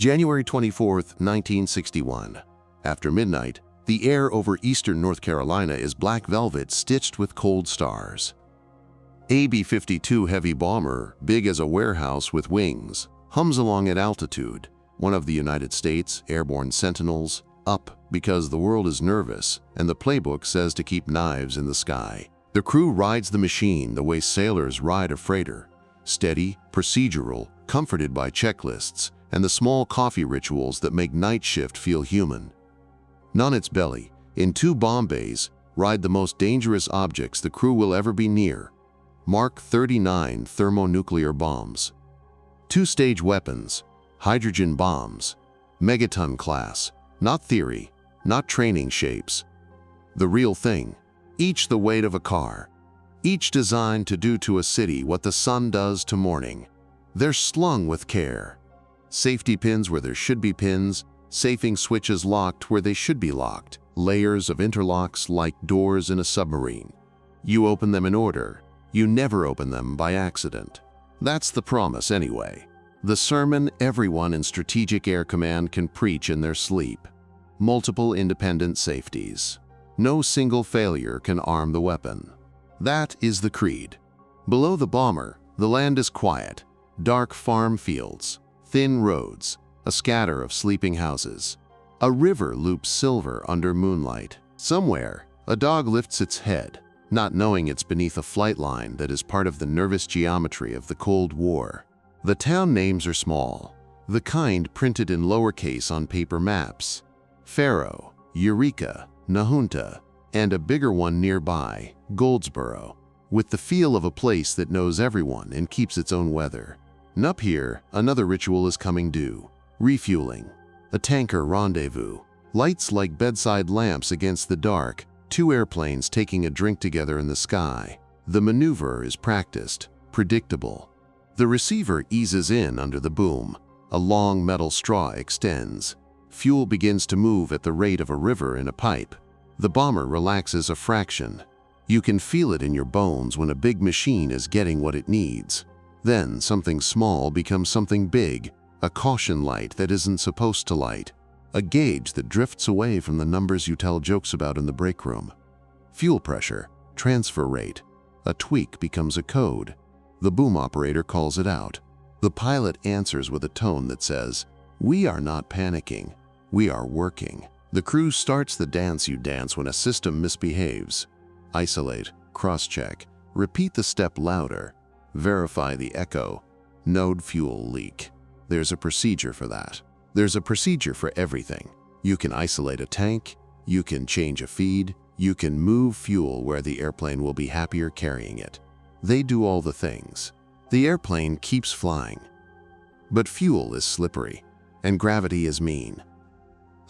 January 24, 1961. After midnight, the air over eastern North Carolina is black velvet stitched with cold stars. A B-52 heavy bomber, big as a warehouse with wings, hums along at altitude, one of the United States airborne sentinels, up because the world is nervous and the playbook says to keep knives in the sky. The crew rides the machine the way sailors ride a freighter, steady, procedural, comforted by checklists and the small coffee rituals that make night shift feel human. On its belly, in two bomb bays, ride the most dangerous objects the crew will ever be near: Mark 39 thermonuclear bombs. Two-stage weapons, hydrogen bombs, megaton class, not theory, not training shapes. The real thing, each the weight of a car, each designed to do to a city what the sun does to morning. They're slung with care. Safety pins where there should be pins, safing switches locked where they should be locked, layers of interlocks like doors in a submarine. You open them in order. You never open them by accident. That's the promise anyway. The sermon everyone in Strategic Air Command can preach in their sleep. Multiple independent safeties. No single failure can arm the weapon. That is the creed. Below the bomber, the land is quiet. Dark farm fields, thin roads, a scatter of sleeping houses. A river loops silver under moonlight. Somewhere, a dog lifts its head, not knowing it's beneath a flight line that is part of the nervous geometry of the Cold War. The town names are small, the kind printed in lowercase on paper maps: Faro, Eureka, Nahunta, and a bigger one nearby, Goldsboro, with the feel of a place that knows everyone and keeps its own weather. And up here, another ritual is coming due: refueling. A tanker rendezvous, lights like bedside lamps against the dark, two airplanes taking a drink together in the sky. The maneuver is practiced, predictable. The receiver eases in under the boom. A long metal straw extends. Fuel begins to move at the rate of a river in a pipe. The bomber relaxes a fraction. You can feel it in your bones when a big machine is getting what it needs. Then something small becomes something big, a caution light that isn't supposed to light, a gauge that drifts away from the numbers you tell jokes about in the break room. Fuel pressure, transfer rate. A tweak becomes a code. The boom operator calls it out. The pilot answers with a tone that says, "We are not panicking. We are working." The crew starts the dance you dance when a system misbehaves. Isolate, cross-check, repeat the step louder, verify the echo, node fuel leak. There's a procedure for that. There's a procedure for everything. You can isolate a tank, you can change a feed, you can move fuel where the airplane will be happier carrying it. They do all the things. The airplane keeps flying. But fuel is slippery, and gravity is mean.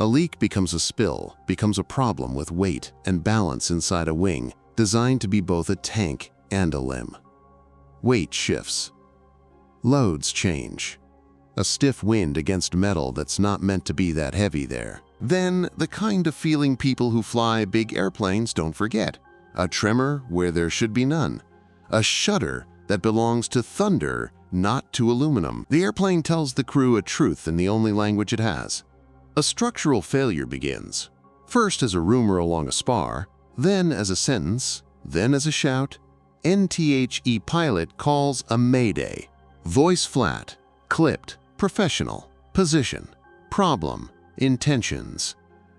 A leak becomes a spill, becomes a problem with weight and balance inside a wing designed to be both a tank and a limb. Weight shifts. Loads change. A stiff wind against metal that's not meant to be that heavy there. Then the kind of feeling people who fly big airplanes don't forget. A tremor where there should be none. A shudder that belongs to thunder, not to aluminum. The airplane tells the crew a truth in the only language it has. A structural failure begins. First as a rumor along a spar, then as a sentence, then as a shout. NTHE pilot calls a mayday. Voice flat, clipped, professional, position, problem, intentions.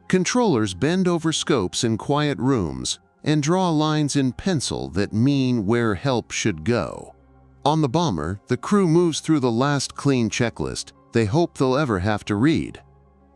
Controllers bend over scopes in quiet rooms and draw lines in pencil that mean where help should go. On the bomber, the crew moves through the last clean checklist they hope they'll ever have to read.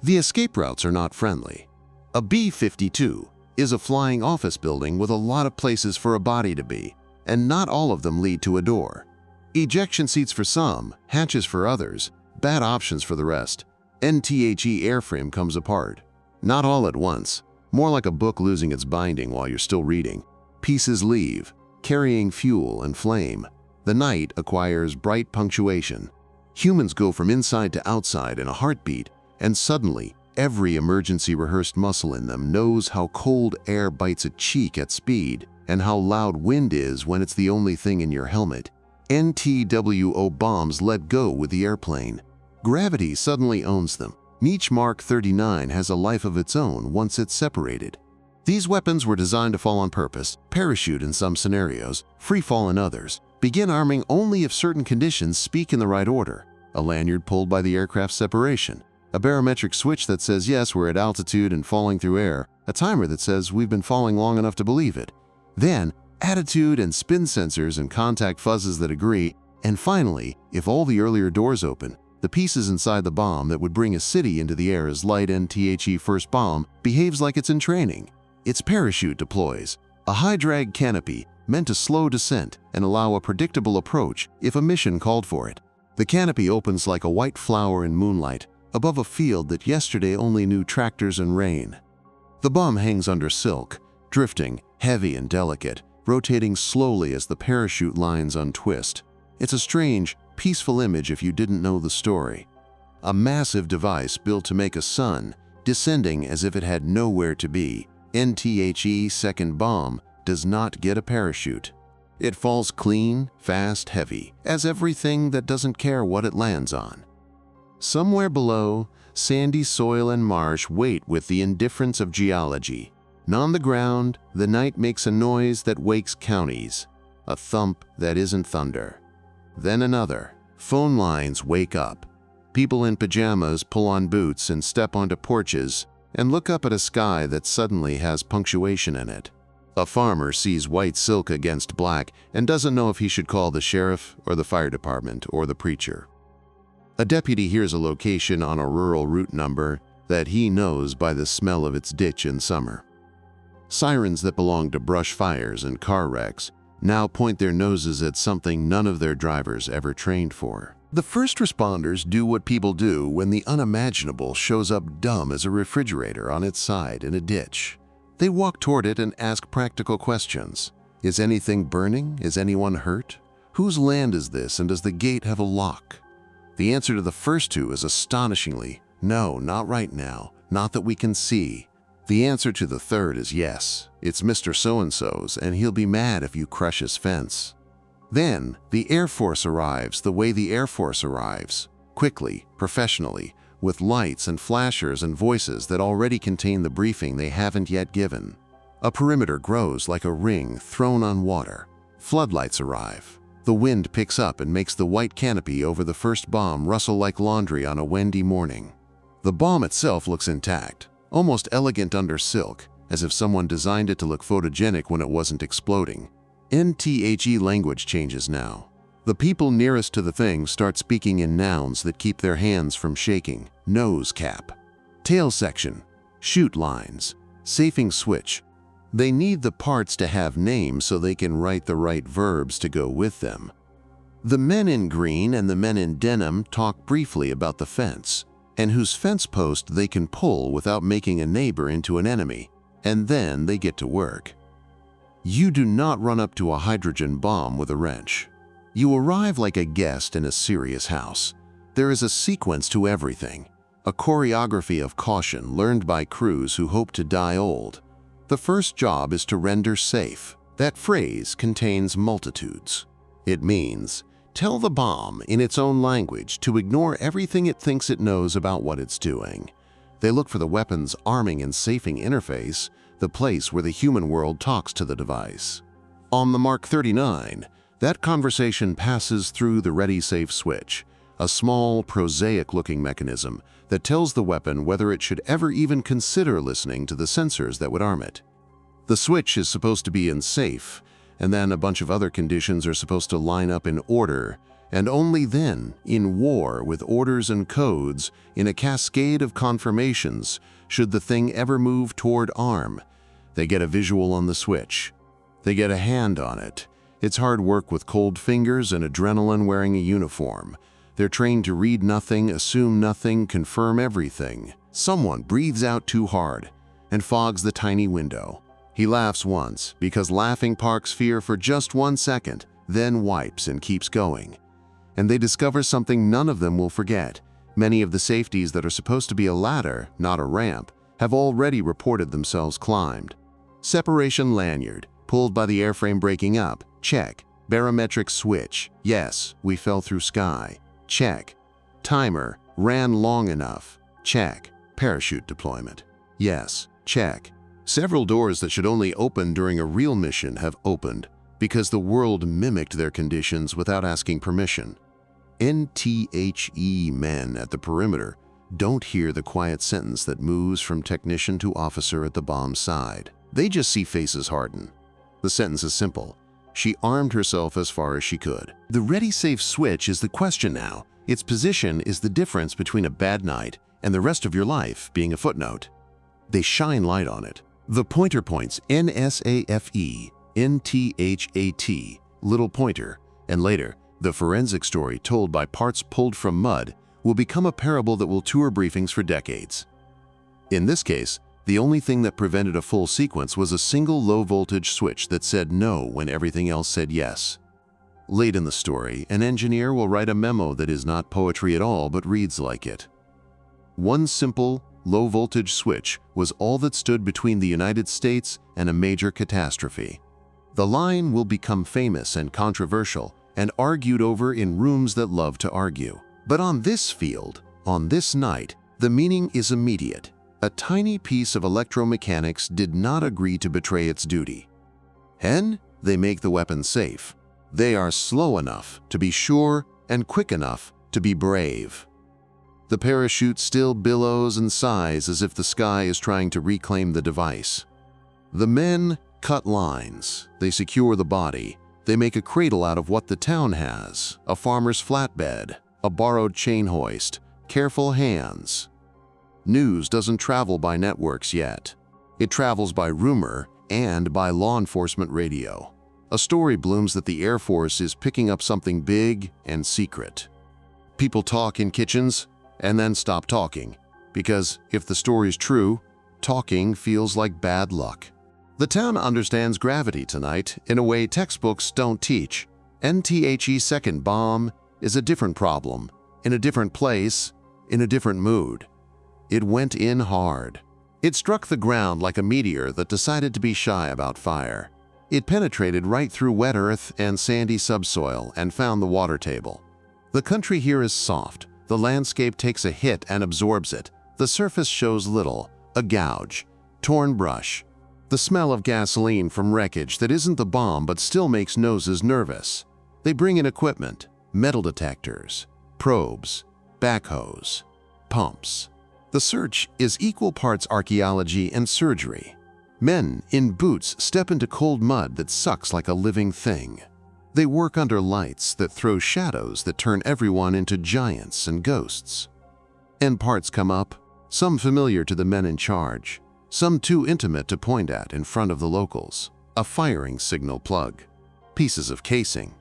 The escape routes are not friendly. A B-52 is a flying office building with a lot of places for a body to be, and not all of them lead to a door. Ejection seats for some, hatches for others, bad options for the rest. NTHE airframe comes apart. Not all at once, more like a book losing its binding while you're still reading. Pieces leave, carrying fuel and flame. The night acquires bright punctuation. Humans go from inside to outside in a heartbeat, and suddenly, every emergency rehearsed muscle in them knows how cold air bites a cheek at speed and how loud wind is when it's the only thing in your helmet. NTWO bombs let go with the airplane. Gravity suddenly owns them. Each Mark 39 has a life of its own once it's separated. These weapons were designed to fall on purpose, parachute in some scenarios, free fall in others, begin arming only if certain conditions speak in the right order. A lanyard pulled by the aircraft separation, a barometric switch that says yes, we're at altitude and falling through air, a timer that says we've been falling long enough to believe it. Then, attitude and spin sensors and contact fuzzes that agree, and finally, if all the earlier doors open, the pieces inside the bomb that would bring a city into the air as light NTHE first bomb behaves like it's in training. Its parachute deploys, a high-drag canopy meant to slow descent and allow a predictable approach if a mission called for it. The canopy opens like a white flower in moonlight above a field that yesterday only knew tractors and rain. The bomb hangs under silk, drifting, heavy and delicate, rotating slowly as the parachute lines untwist. It's a strange, peaceful image if you didn't know the story. A massive device built to make a sun, descending as if it had nowhere to be. NTHE second bomb does not get a parachute. It falls clean, fast, heavy, as everything that doesn't care what it lands on. Somewhere below, sandy soil and marsh wait with the indifference of geology. On the ground, the night makes a noise that wakes counties, a thump that isn't thunder. Then another. Phone lines wake up. People in pajamas pull on boots and step onto porches and look up at a sky that suddenly has punctuation in it. A farmer sees white silk against black and doesn't know if he should call the sheriff or the fire department or the preacher. A deputy hears a location on a rural route number that he knows by the smell of its ditch in summer. Sirens that belong to brush fires and car wrecks now point their noses at something none of their drivers ever trained for. The first responders do what people do when the unimaginable shows up dumb as a refrigerator on its side in a ditch. They walk toward it and ask practical questions. Is anything burning? Is anyone hurt? Whose land is this, and does the gate have a lock? The answer to the first two is astonishingly, no, not right now, not that we can see. The answer to the third is yes, it's Mr. So-and-so's, and he'll be mad if you crush his fence. Then, the Air Force arrives the way the Air Force arrives, quickly, professionally, with lights and flashers and voices that already contain the briefing they haven't yet given. A perimeter grows like a ring thrown on water. Floodlights arrive. The wind picks up and makes the white canopy over the first bomb rustle like laundry on a windy morning. The bomb itself looks intact, almost elegant under silk, as if someone designed it to look photogenic when it wasn't exploding. NTHE language changes now. The people nearest to the thing start speaking in nouns that keep their hands from shaking. Nose cap, tail section, chute lines, safing switch. They need the parts to have names so they can write the right verbs to go with them. The men in green and the men in denim talk briefly about the fence, and whose fence post they can pull without making a neighbor into an enemy, and then they get to work. You do not run up to a hydrogen bomb with a wrench. You arrive like a guest in a serious house. There is a sequence to everything, a choreography of caution learned by crews who hope to die old. The first job is to render safe. That phrase contains multitudes. It means, tell the bomb in its own language to ignore everything it thinks it knows about what it's doing. They look for the weapon's arming and safing interface, the place where the human world talks to the device. On the Mark 39, that conversation passes through the ready safe switch, a small, prosaic-looking mechanism that tells the weapon whether it should ever even consider listening to the sensors that would arm it. The switch is supposed to be in safe, and then a bunch of other conditions are supposed to line up in order, and only then, in war with orders and codes, in a cascade of confirmations, should the thing ever move toward arm. They get a visual on the switch. They get a hand on it. It's hard work with cold fingers and adrenaline wearing a uniform. They're trained to read nothing, assume nothing, confirm everything. Someone breathes out too hard and fogs the tiny window. He laughs once because laughing parks fear for just 1 second, then wipes and keeps going. And they discover something none of them will forget. Many of the safeties that are supposed to be a ladder, not a ramp, have already reported themselves climbed. Separation lanyard, pulled by the airframe breaking up, check. Barometric switch, yes, we fell through sky, check. Timer, Ran long enough. Check. Parachute deployment. Yes, check. Several doors that should only open during a real mission have opened because the world mimicked their conditions without asking permission. NTHE men at the perimeter don't hear the quiet sentence that moves from technician to officer at the bomb's side. They just see faces harden. The sentence is simple. She armed herself as far as she could. The ready safe switch is the question now. Its position is the difference between a bad night and the rest of your life being a footnote. They shine light on it. The pointer points NSAFE, NTHAT, little pointer, and later, the forensic story told by parts pulled from mud will become a parable that will tour briefings for decades. In this case, the only thing that prevented a full sequence was a single low-voltage switch that said no when everything else said yes. Late in the story, an engineer will write a memo that is not poetry at all but reads like it. One simple, low-voltage switch was all that stood between the United States and a major catastrophe. The line will become famous and controversial and argued over in rooms that love to argue. But on this field, on this night, the meaning is immediate. A tiny piece of electromechanics did not agree to betray its duty. Hen, they make the weapon safe. They are slow enough to be sure and quick enough to be brave. The parachute still billows and sighs as if the sky is trying to reclaim the device. The men cut lines. They secure the body. They make a cradle out of what the town has, a farmer's flatbed, a borrowed chain hoist, careful hands. News doesn't travel by networks yet. It travels by rumor and by law enforcement radio. A story blooms that the Air Force is picking up something big and secret. People talk in kitchens and then stop talking, because if the story's true, talking feels like bad luck. The town understands gravity tonight in a way textbooks don't teach. NTHE's second bomb is a different problem, in a different place, in a different mood. It went in hard. It struck the ground like a meteor that decided to be shy about fire. It penetrated right through wet earth and sandy subsoil and found the water table. The country here is soft. The landscape takes a hit and absorbs it. The surface shows little, a gouge, torn brush. The smell of gasoline from wreckage that isn't the bomb but still makes noses nervous. They bring in equipment, metal detectors, probes, backhoes, pumps. The search is equal parts archaeology and surgery. Men in boots step into cold mud that sucks like a living thing. They work under lights that throw shadows that turn everyone into giants and ghosts. And parts come up, some familiar to the men in charge, some too intimate to point at in front of the locals. A firing signal plug, pieces of casing,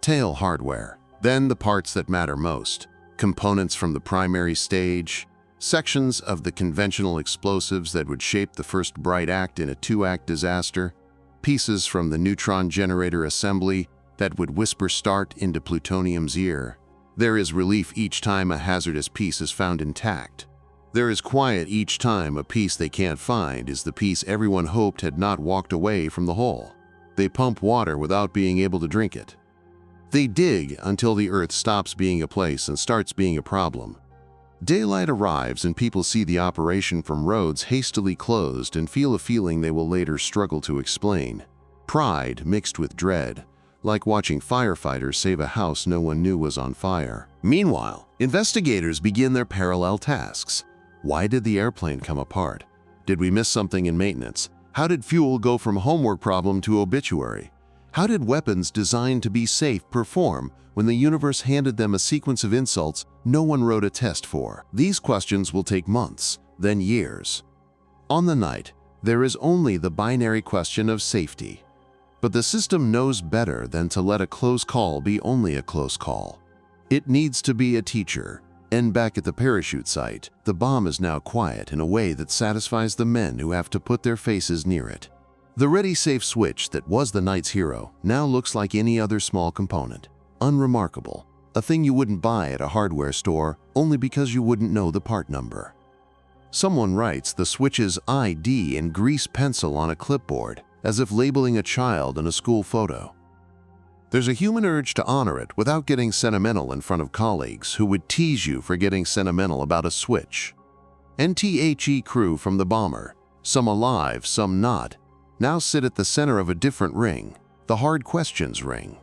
tail hardware, then the parts that matter most, components from the primary stage, sections of the conventional explosives that would shape the first bright act in a two-act disaster, pieces from the neutron generator assembly that would whisper start into plutonium's ear. There is relief each time a hazardous piece is found intact. There is quiet each time a piece they can't find is the piece everyone hoped had not walked away from the hole. They pump water without being able to drink it. They dig until the earth stops being a place and starts being a problem. Daylight arrives and people see the operation from roads hastily closed and feel a feeling they will later struggle to explain. Pride mixed with dread, like watching firefighters save a house no one knew was on fire. Meanwhile, investigators begin their parallel tasks. Why did the airplane come apart? Did we miss something in maintenance? How did fuel go from homework problem to obituary? How did weapons designed to be safe perform when the universe handed them a sequence of insults no one wrote a test for? These questions will take months, then years. On the night, there is only the binary question of safety. But the system knows better than to let a close call be only a close call. It needs to be a teacher. And back at the parachute site, the bomb is now quiet in a way that satisfies the men who have to put their faces near it. The ready safe switch that was the night's hero now looks like any other small component. Unremarkable. A thing you wouldn't buy at a hardware store only because you wouldn't know the part number. Someone writes the switch's ID in grease pencil on a clipboard, as if labeling a child in a school photo. There's a human urge to honor it without getting sentimental in front of colleagues who would tease you for getting sentimental about a switch. NTHE crew from the bomber, some alive, some not, now sit at the center of a different ring, the hard questions ring.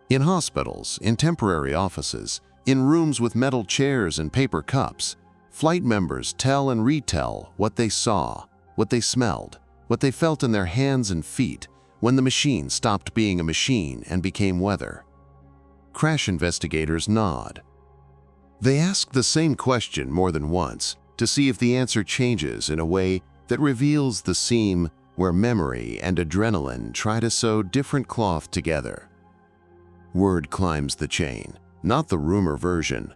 In hospitals, in temporary offices, in rooms with metal chairs and paper cups, flight members tell and retell what they saw, what they smelled, what they felt in their hands and feet when the machine stopped being a machine and became weather. Crash investigators nod. They ask the same question more than once to see if the answer changes in a way that reveals the seam where memory and adrenaline try to sew different cloth together. Word climbs the chain, not the rumor version.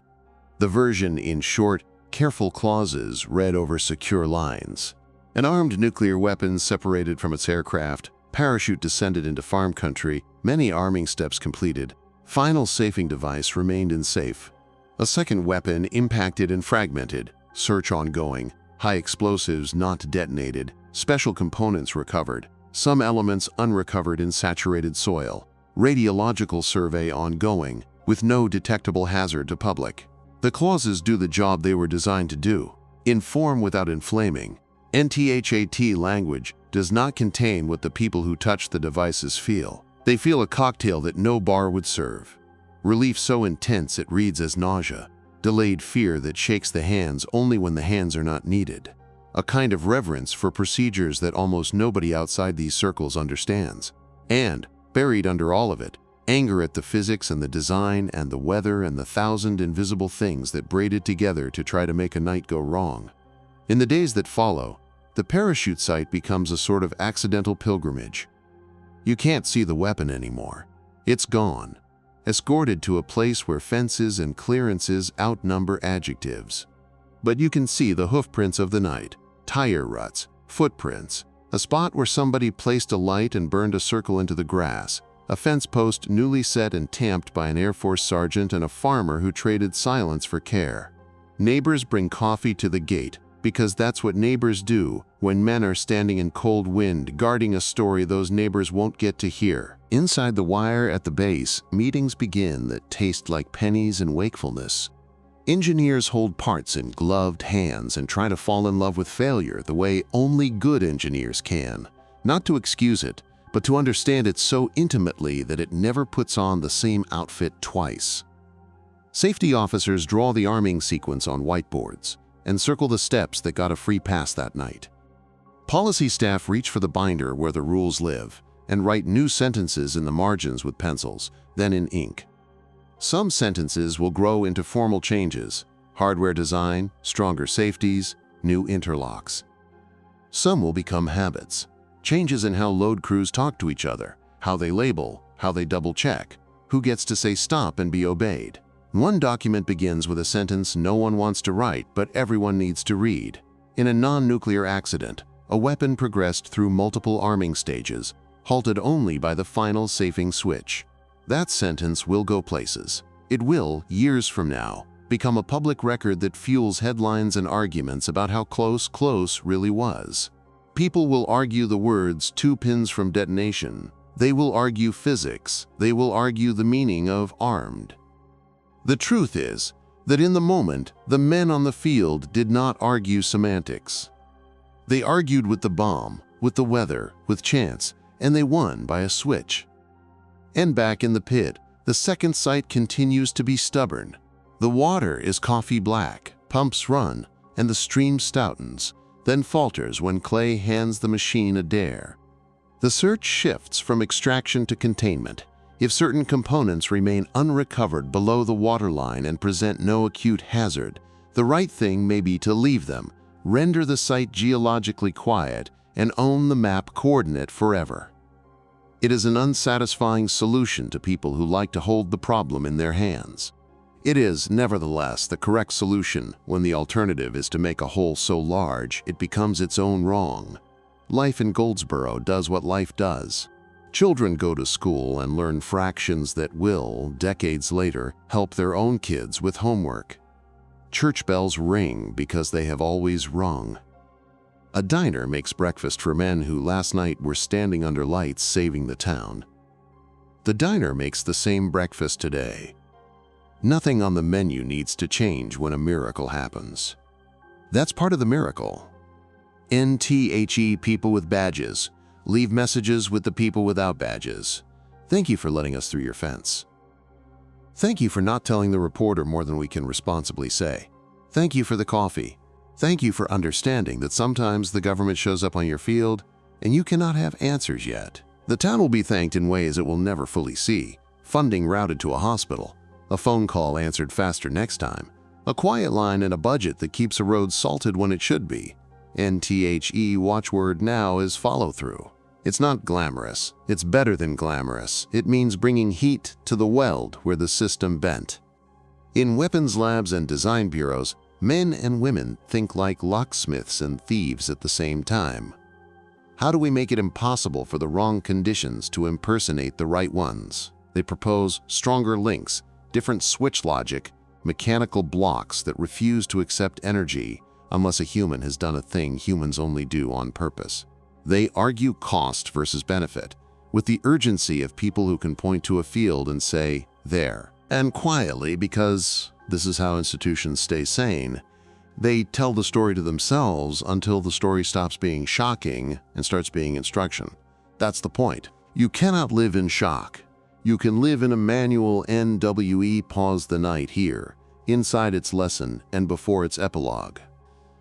The version in short, careful clauses read over secure lines. An armed nuclear weapon separated from its aircraft, parachute descended into farm country, many arming steps completed, final safing device remained in safe. A second weapon impacted and fragmented, search ongoing, high explosives not detonated, special components recovered, some elements unrecovered in saturated soil, radiological survey ongoing, with no detectable hazard to public. The clauses do the job they were designed to do, inform without inflaming. NTHAT language does not contain what the people who touch the devices feel. They feel a cocktail that no bar would serve. Relief so intense it reads as nausea. Delayed fear that shakes the hands only when the hands are not needed. A kind of reverence for procedures that almost nobody outside these circles understands. And, buried under all of it, anger at the physics and the design and the weather and the thousand invisible things that braided together to try to make a night go wrong. In the days that follow, the parachute site becomes a sort of accidental pilgrimage. You can't see the weapon anymore. It's gone, escorted to a place where fences and clearances outnumber adjectives. But you can see the hoofprints of the night, tire ruts, footprints, a spot where somebody placed a light and burned a circle into the grass, a fence post newly set and tamped by an Air Force sergeant and a farmer who traded silence for care. Neighbors bring coffee to the gate, because that's what neighbors do when men are standing in cold wind guarding a story those neighbors won't get to hear. Inside the wire at the base, meetings begin that taste like pennies and wakefulness. Engineers hold parts in gloved hands and try to fall in love with failure the way only good engineers can, not to excuse it, but to understand it so intimately that it never puts on the same outfit twice. Safety officers draw the arming sequence on whiteboards and circle the steps that got a free pass that night. Policy staff reach for the binder where the rules live and write new sentences in the margins with pencils, then in ink. Some sentences will grow into formal changes, hardware design, stronger safeties, new interlocks. Some will become habits, changes in how load crews talk to each other, how they label, how they double-check, who gets to say stop and be obeyed. One document begins with a sentence no one wants to write but everyone needs to read. In a non-nuclear accident, a weapon progressed through multiple arming stages, halted only by the final safing switch. That sentence will go places. It will, years from now, become a public record that fuels headlines and arguments about how close really was. People will argue the words 2 pins from detonation. They will argue physics. They will argue the meaning of armed. The truth is that in the moment, the men on the field did not argue semantics. They argued with the bomb, with the weather, with chance, and they won by a switch. And back in the pit, the second sight continues to be stubborn. The water is coffee black, pumps run, and the stream stoutens, then falters when Clay hands the machine a dare. The search shifts from extraction to containment. If certain components remain unrecovered below the waterline and present no acute hazard, the right thing may be to leave them, render the site geologically quiet, and own the map coordinate forever. It is an unsatisfying solution to people who like to hold the problem in their hands. It is, nevertheless, the correct solution when the alternative is to make a hole so large it becomes its own wrong. Life in Goldsboro does what life does. Children go to school and learn fractions that will, decades later, help their own kids with homework. Church bells ring because they have always rung. A diner makes breakfast for men who last night were standing under lights saving the town. The diner makes the same breakfast today. Nothing on the menu needs to change when a miracle happens. That's part of the miracle. NTHE people with badges. Leave messages with the people without badges. Thank you for letting us through your fence. Thank you for not telling the reporter more than we can responsibly say. Thank you for the coffee. Thank you for understanding that sometimes the government shows up on your field and you cannot have answers yet. The town will be thanked in ways it will never fully see. Funding routed to a hospital. A phone call answered faster next time. A quiet line and a budget that keeps a road salted when it should be. NTHE watchword now is follow-through. It's not glamorous. It's better than glamorous. It means bringing heat to the weld where the system bent. In weapons labs and design bureaus, men and women think like locksmiths and thieves at the same time. How do we make it impossible for the wrong conditions to impersonate the right ones? They propose stronger links, different switch logic, mechanical blocks that refuse to accept energy unless a human has done a thing humans only do on purpose. They argue cost versus benefit, with the urgency of people who can point to a field and say, there. And quietly, because this is how institutions stay sane, they tell the story to themselves until the story stops being shocking and starts being instruction. That's the point. You cannot live in shock. You can live in a manual NWE pause the night here, inside its lesson and before its epilogue.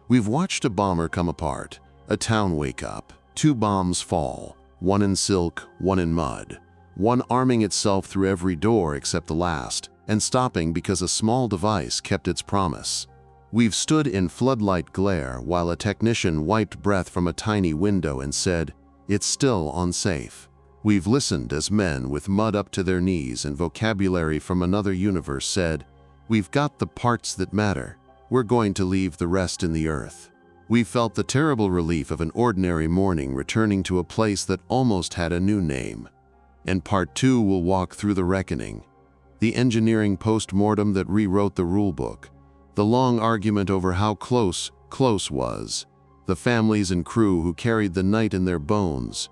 We've watched a bomber come apart, a town wake up, 2 bombs fall, one in silk, one in mud, one arming itself through every door except the last, and stopping because a small device kept its promise. We've stood in floodlight glare while a technician wiped breath from a tiny window and said, it's still unsafe. We've listened as men with mud up to their knees and vocabulary from another universe said, we've got the parts that matter. We're going to leave the rest in the earth. We felt the terrible relief of an ordinary morning returning to a place that almost had a new name. And part 2 will walk through the reckoning. The engineering post-mortem that rewrote the rulebook. The long argument over how close was. The families and crew who carried the night in their bones.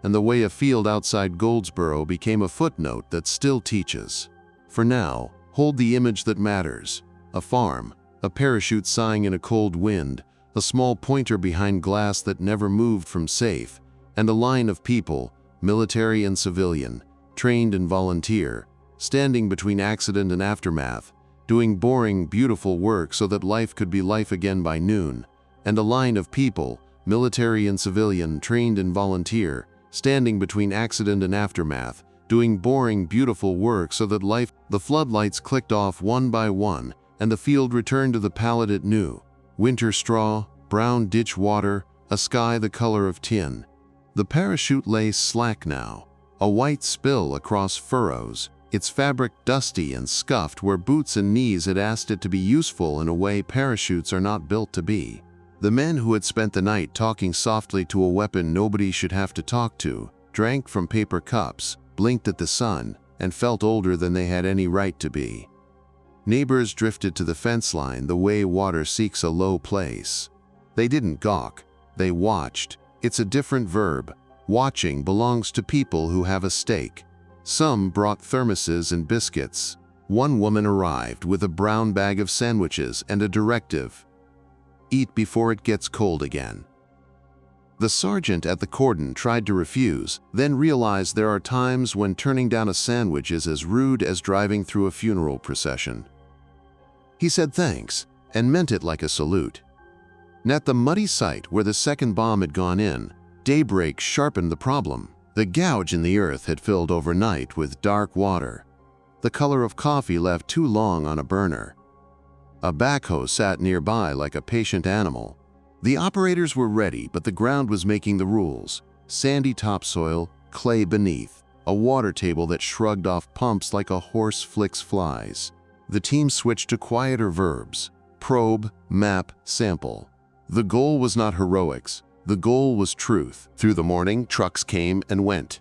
And the way a field outside Goldsboro became a footnote that still teaches. For now, hold the image that matters. A farm. A parachute sighing in a cold wind, a small pointer behind glass that never moved from safe, and a line of people, military and civilian, trained and volunteer, standing between accident and aftermath, doing boring, beautiful work so that life could be life again by noon, and a line of people, military and civilian, trained and volunteer, standing between accident and aftermath, doing boring, beautiful work so that life. The floodlights clicked off one by one, and the field returned to the palette it knew. Winter straw, brown ditch water, a sky the color of tin. The parachute lay slack now, a white spill across furrows, its fabric dusty and scuffed where boots and knees had asked it to be useful in a way parachutes are not built to be. The men who had spent the night talking softly to a weapon nobody should have to talk to, drank from paper cups, blinked at the sun, and felt older than they had any right to be. Neighbors drifted to the fence line the way water seeks a low place. They didn't gawk, they watched. It's a different verb. Watching belongs to people who have a stake. Some brought thermoses and biscuits. One woman arrived with a brown bag of sandwiches and a directive. Eat before it gets cold again. The sergeant at the cordon tried to refuse, then realized there are times when turning down a sandwich is as rude as driving through a funeral procession. He said thanks, and meant it like a salute. At the muddy site where the second bomb had gone in, daybreak sharpened the problem. The gouge in the earth had filled overnight with dark water. The color of coffee left too long on a burner. A backhoe sat nearby like a patient animal. The operators were ready, but the ground was making the rules. Sandy topsoil, clay beneath, a water table that shrugged off pumps like a horse flicks flies. The team switched to quieter verbs: probe, map, sample. The goal was not heroics. The goal was truth. Through the morning, trucks came and went.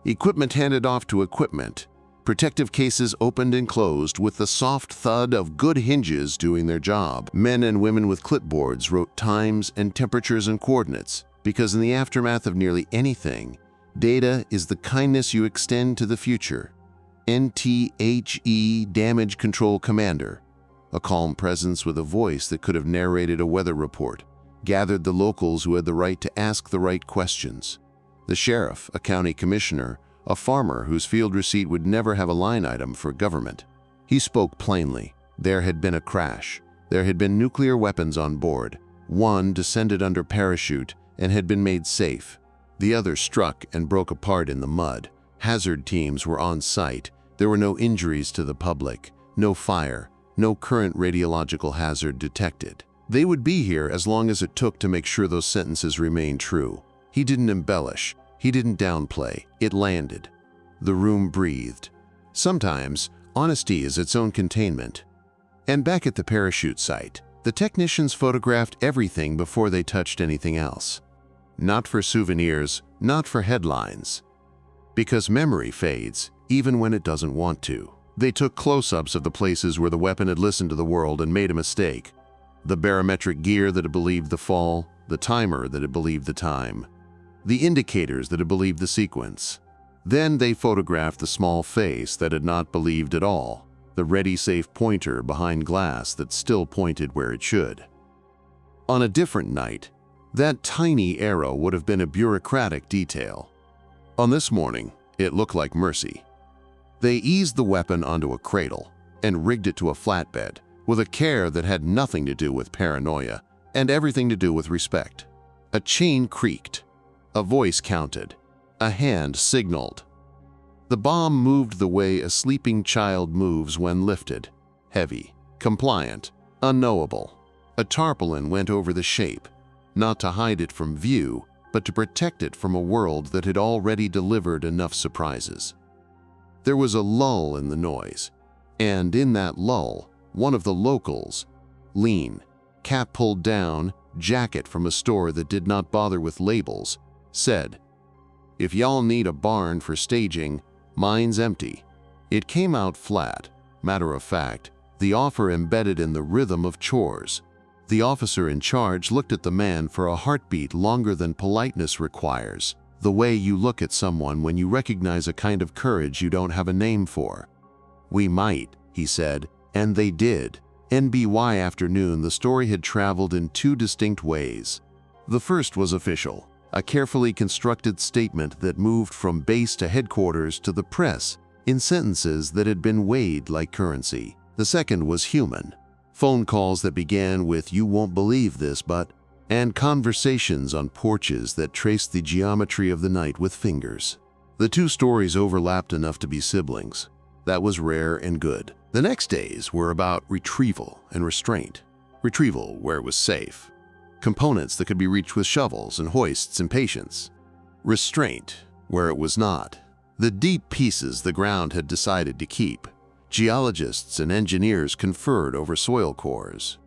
Equipment handed off to equipment. Protective cases opened and closed with the soft thud of good hinges doing their job. Men and women with clipboards wrote times and temperatures and coordinates, because in the aftermath of nearly anything, data is the kindness you extend to the future. NTHE Damage Control Commander, a calm presence with a voice that could have narrated a weather report, gathered the locals who had the right to ask the right questions. The sheriff, a county commissioner, a farmer whose field receipt would never have a line item for government. He spoke plainly. There had been a crash. There had been nuclear weapons on board. One descended under parachute and had been made safe. The other struck and broke apart in the mud. Hazard teams were on site. There were no injuries to the public, no fire, no current radiological hazard detected. They would be here as long as it took to make sure those sentences remained true. He didn't embellish. He didn't downplay. It landed. The room breathed. Sometimes, honesty is its own containment. And back at the parachute site, the technicians photographed everything before they touched anything else. Not for souvenirs, not for headlines. Because memory fades, even when it doesn't want to. They took close-ups of the places where the weapon had listened to the world and made a mistake. The barometric gear that had believed the fall, the timer that had believed the time, the indicators that had believed the sequence. Then they photographed the small face that had not believed at all, the ready-safe pointer behind glass that still pointed where it should. On a different night, that tiny arrow would have been a bureaucratic detail. On this morning, it looked like mercy. They eased the weapon onto a cradle and rigged it to a flatbed with a care that had nothing to do with paranoia and everything to do with respect. A chain creaked. A voice counted. A hand signaled. The bomb moved the way a sleeping child moves when lifted. Heavy, compliant, unknowable. A tarpaulin went over the shape, not to hide it from view, but to protect it from a world that had already delivered enough surprises. There was a lull in the noise, and in that lull, one of the locals, lean, cap pulled down, jacket from a store that did not bother with labels, said, "If y'all need a barn for staging, mine's empty." It came out flat, matter of fact, the offer embedded in the rhythm of chores. The officer in charge looked at the man for a heartbeat longer than politeness requires, the way you look at someone when you recognize a kind of courage you don't have a name for. "We might," he said, and they did. NBY afternoon, the story had traveled in two distinct ways. The first was official, a carefully constructed statement that moved from base to headquarters to the press in sentences that had been weighed like currency. The second was human. Phone calls that began with "you won't believe this, but," and conversations on porches that traced the geometry of the night with fingers. The two stories overlapped enough to be siblings. That was rare and good. The next days were about retrieval and restraint. Retrieval where it was safe. Components that could be reached with shovels and hoists and patience. Restraint where it was not. The deep pieces the ground had decided to keep. Geologists and engineers conferred over soil cores.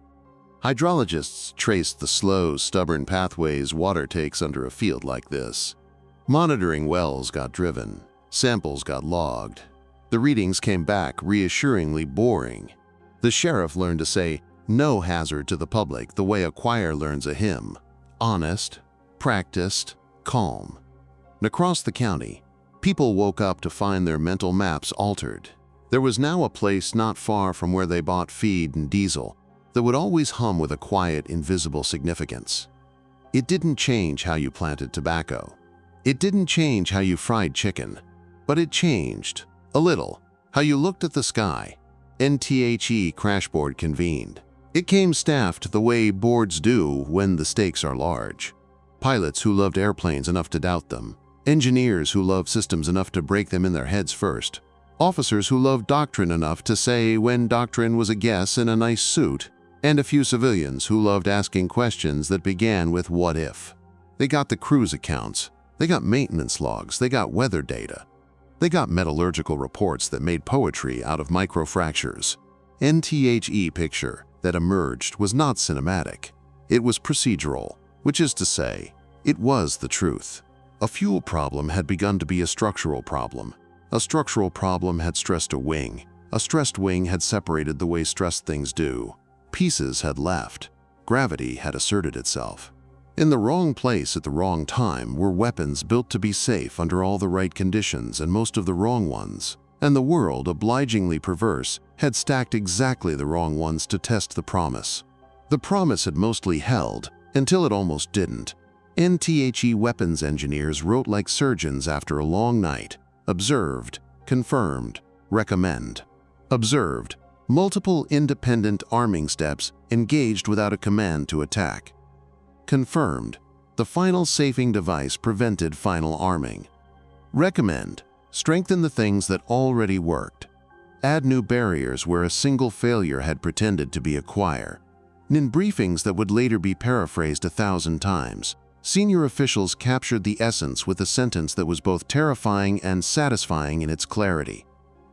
Hydrologists traced the slow, stubborn pathways water takes under a field like this. Monitoring wells got driven. Samples got logged. The readings came back reassuringly boring. The sheriff learned to say "no hazard" to the public the way a choir learns a hymn. Honest, practiced, calm. And across the county, people woke up to find their mental maps altered. There was now a place not far from where they bought feed and diesel that would always hum with a quiet, invisible significance. It didn't change how you planted tobacco. It didn't change how you fried chicken. But it changed, a little, how you looked at the sky. NTHE crash board convened. It came staffed the way boards do when the stakes are large. Pilots who loved airplanes enough to doubt them. Engineers who loved systems enough to break them in their heads first. Officers who loved doctrine enough to say when doctrine was a guess in a nice suit, and a few civilians who loved asking questions that began with "what if?" They got the cruise accounts, they got maintenance logs, they got weather data. They got metallurgical reports that made poetry out of microfractures. NTHE picture that emerged was not cinematic. It was procedural, which is to say, it was the truth. A fuel problem had begun to be a structural problem. A structural problem had stressed a wing. A stressed wing had separated the way stressed things do. Pieces had left. Gravity had asserted itself. In the wrong place at the wrong time were weapons built to be safe under all the right conditions and most of the wrong ones. and the world, obligingly perverse, had stacked exactly the wrong ones to test the promise. The promise had mostly held, until it almost didn't. NTHE weapons engineers wrote like surgeons after a long night. Observed, confirmed, recommend. Observed, multiple independent arming steps engaged without a command to attack. Confirmed, the final safing device prevented final arming. Recommend, strengthen the things that already worked. Add new barriers where a single failure had pretended to be a choir. In briefings that would later be paraphrased 1,000 times, senior officials captured the essence with a sentence that was both terrifying and satisfying in its clarity.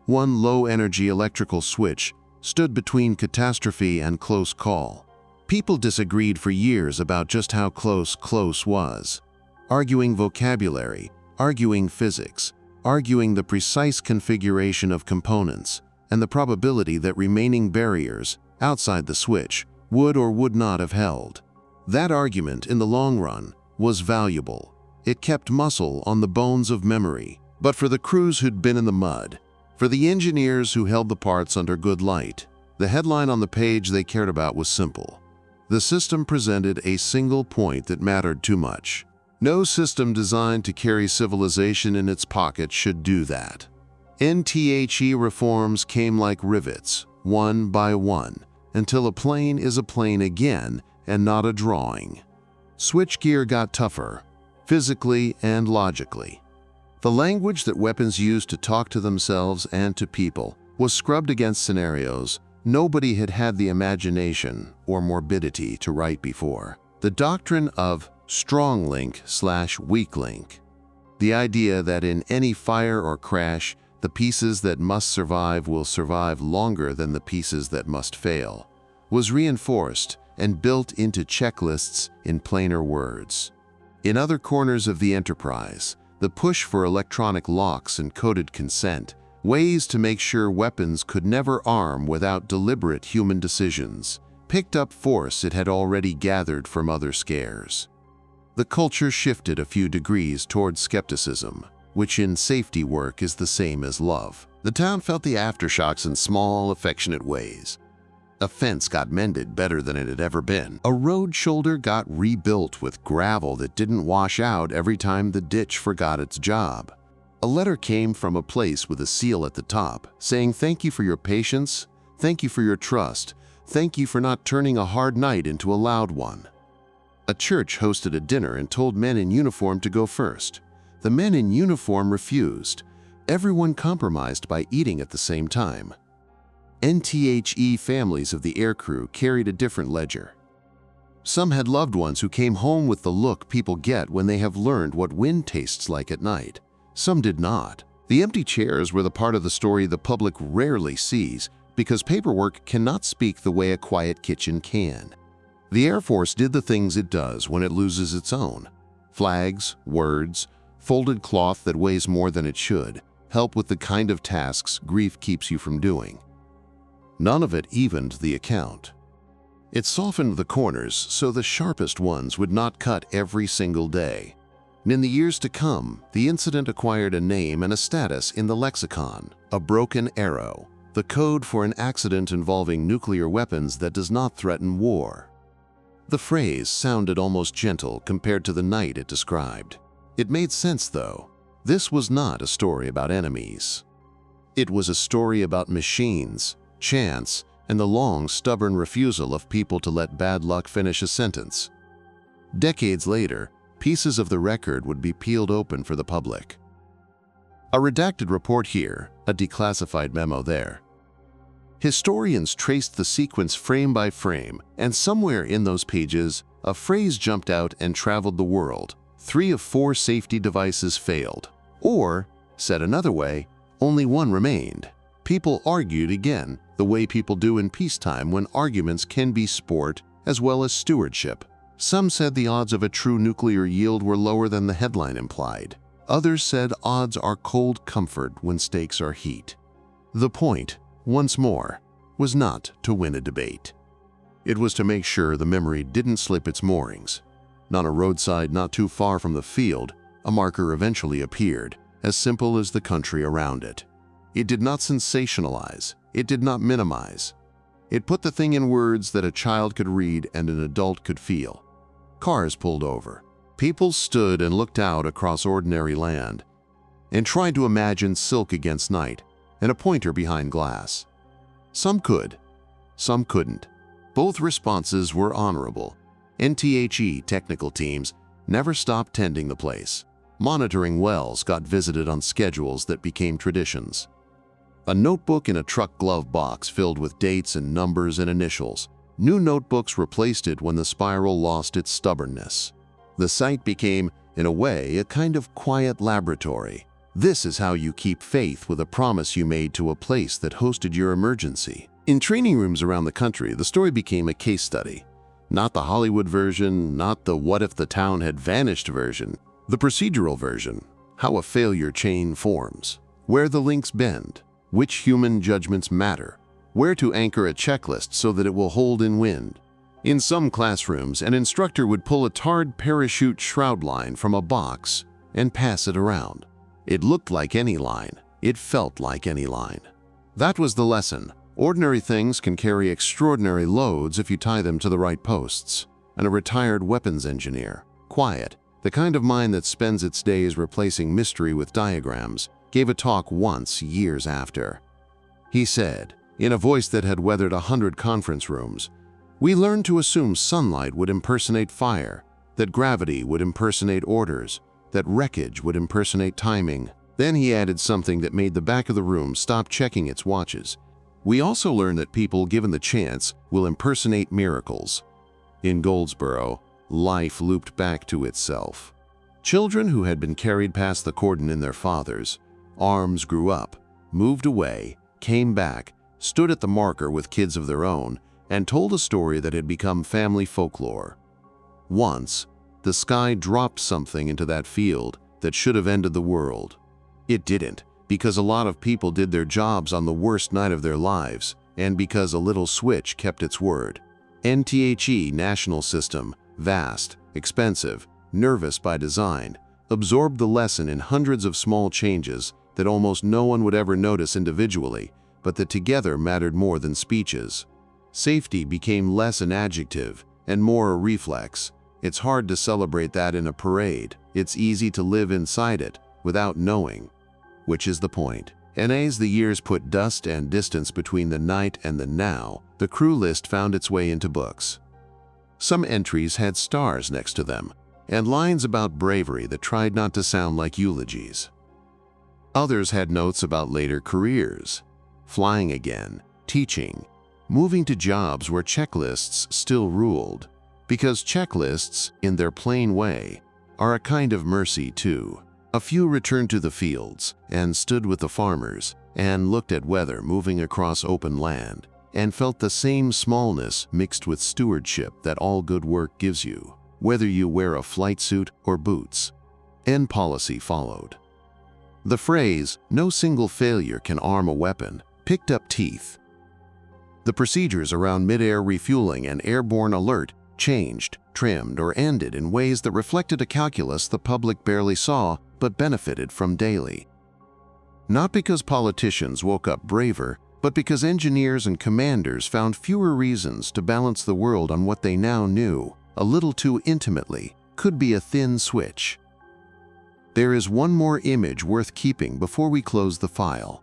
One low-energy electrical switch stood between catastrophe and close call. People disagreed for years about just how close was. Arguing vocabulary, arguing physics, arguing the precise configuration of components, and the probability that remaining barriers outside the switch would or would not have held. That argument, in the long run, was valuable. It kept muscle on the bones of memory. But for the crews who'd been in the mud, for the engineers who held the parts under good light, the headline on the page they cared about was simple. The system presented a single point that mattered too much. No system designed to carry civilization in its pocket should do that. NTHE reforms came like rivets, one by one, until a plane is a plane again and not a drawing. Switchgear got tougher, physically and logically. The language that weapons used to talk to themselves and to people was scrubbed against scenarios nobody had had the imagination or morbidity to write before. The doctrine of strong link/weak link. The idea that in any fire or crash, the pieces that must survive will survive longer than the pieces that must fail, was reinforced and built into checklists in plainer words. In other corners of the enterprise, the push for electronic locks and coded consent, ways to make sure weapons could never arm without deliberate human decisions, picked up force it had already gathered from other scares. The culture shifted a few degrees towards skepticism, which in safety work is the same as love. The town felt the aftershocks in small, affectionate ways. A fence got mended better than it had ever been. A road shoulder got rebuilt with gravel that didn't wash out every time the ditch forgot its job. A letter came from a place with a seal at the top, saying thank you for your patience, thank you for your trust, thank you for not turning a hard night into a loud one. A church hosted a dinner and told men in uniform to go first. The men in uniform refused. Everyone compromised by eating at the same time. NTHE families of the aircrew carried a different ledger. Some had loved ones who came home with the look people get when they have learned what wind tastes like at night. Some did not. The empty chairs were the part of the story the public rarely sees because paperwork cannot speak the way a quiet kitchen can. The Air Force did the things it does when it loses its own. Flags, words, folded cloth that weighs more than it should, help with the kind of tasks grief keeps you from doing. None of it evened the account. It softened the corners so the sharpest ones would not cut every single day. In the years to come, the incident acquired a name and a status in the lexicon, a broken arrow, the code for an accident involving nuclear weapons that does not threaten war. The phrase sounded almost gentle compared to the night it described. It made sense, though. This was not a story about enemies. It was a story about machines, chance, and the long, stubborn refusal of people to let bad luck finish a sentence. Decades later, pieces of the record would be peeled open for the public. A redacted report here, a declassified memo there. Historians traced the sequence frame by frame, and somewhere in those pages, a phrase jumped out and traveled the world. 3 of 4 safety devices failed. Or, said another way, only one remained. People argued again, the way people do in peacetime when arguments can be sport as well as stewardship. Some said the odds of a true nuclear yield were lower than the headline implied. Others said odds are cold comfort when stakes are heat. The point, once more, was not to win a debate. It was to make sure the memory didn't slip its moorings. On a roadside not too far from the field, a marker eventually appeared, as simple as the country around it. It did not sensationalize. It did not minimize. It put the thing in words that a child could read and an adult could feel. Cars pulled over. People stood and looked out across ordinary land and tried to imagine silk against night and a pointer behind glass. Some could, some couldn't. Both responses were honorable. NTHE technical teams never stopped tending the place. Monitoring wells got visited on schedules that became traditions. A notebook in a truck glove box filled with dates and numbers and initials. New notebooks replaced it when the spiral lost its stubbornness. The site became, in a way, a kind of quiet laboratory. This is how you keep faith with a promise you made to a place that hosted your emergency. In training rooms around the country, the story became a case study. Not the Hollywood version, not the what if the town had vanished version. The procedural version, how a failure chain forms, where the links bend, which human judgments matter, where to anchor a checklist so that it will hold in wind. In some classrooms, an instructor would pull a tarred parachute shroud line from a box and pass it around. It looked like any line. It felt like any line. That was the lesson. Ordinary things can carry extraordinary loads if you tie them to the right posts. And a retired weapons engineer, quiet, the kind of mind that spends its days replacing mystery with diagrams, gave a talk once years after. He said, in a voice that had weathered 100 conference rooms, "We learned to assume sunlight would impersonate fire, that gravity would impersonate orders, that wreckage would impersonate timing." Then he added something that made the back of the room stop checking its watches. "We also learned that people, given the chance, will impersonate miracles." In Goldsboro, life looped back to itself. Children who had been carried past the cordon in their fathers' arms grew up, moved away, came back, stood at the marker with kids of their own, and told a story that had become family folklore. Once, the sky dropped something into that field that should have ended the world. It didn't, because a lot of people did their jobs on the worst night of their lives, and because a little switch kept its word. NTHE national system, vast, expensive, nervous by design, absorbed the lesson in hundreds of small changes that almost no one would ever notice individually, but that together mattered more than speeches. Safety became less an adjective and more a reflex. It's hard to celebrate that in a parade. It's easy to live inside it without knowing. Which is the point. And as the years put dust and distance between the night and the now, the crew list found its way into books. Some entries had stars next to them, and lines about bravery that tried not to sound like eulogies. Others had notes about later careers, flying again, teaching, moving to jobs where checklists still ruled, because checklists, in their plain way, are a kind of mercy too. A few returned to the fields and stood with the farmers and looked at weather moving across open land and felt the same smallness mixed with stewardship that all good work gives you, whether you wear a flight suit or boots. End policy followed. The phrase, "no single failure can arm a weapon," picked up teeth. The procedures around mid-air refueling and airborne alert changed, trimmed, or ended in ways that reflected a calculus the public barely saw but benefited from daily. Not because politicians woke up braver, but because engineers and commanders found fewer reasons to balance the world on what they now knew, a little too intimately, could be a thin switch. There is one more image worth keeping before we close the file.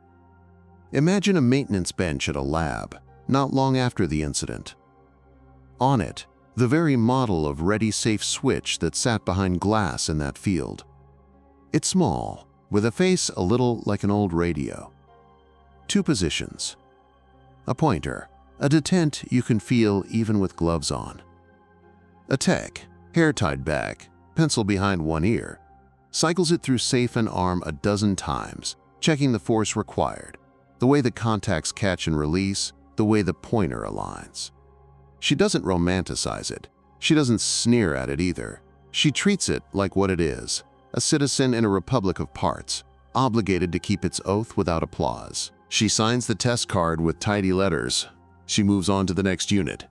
Imagine a maintenance bench at a lab, not long after the incident. On it, the very model of ready safe switch that sat behind glass in that field. It's small, with a face a little like an old radio. Two positions. A pointer, a detent you can feel even with gloves on. A tech, hair tied back, pencil behind one ear, cycles it through safe and arm a dozen times, checking the force required, the way the contacts catch and release, the way the pointer aligns. She doesn't romanticize it. She doesn't sneer at it either. She treats it like what it is, a citizen in a republic of parts, obligated to keep its oath without applause. She signs the test card with tidy letters. She moves on to the next unit.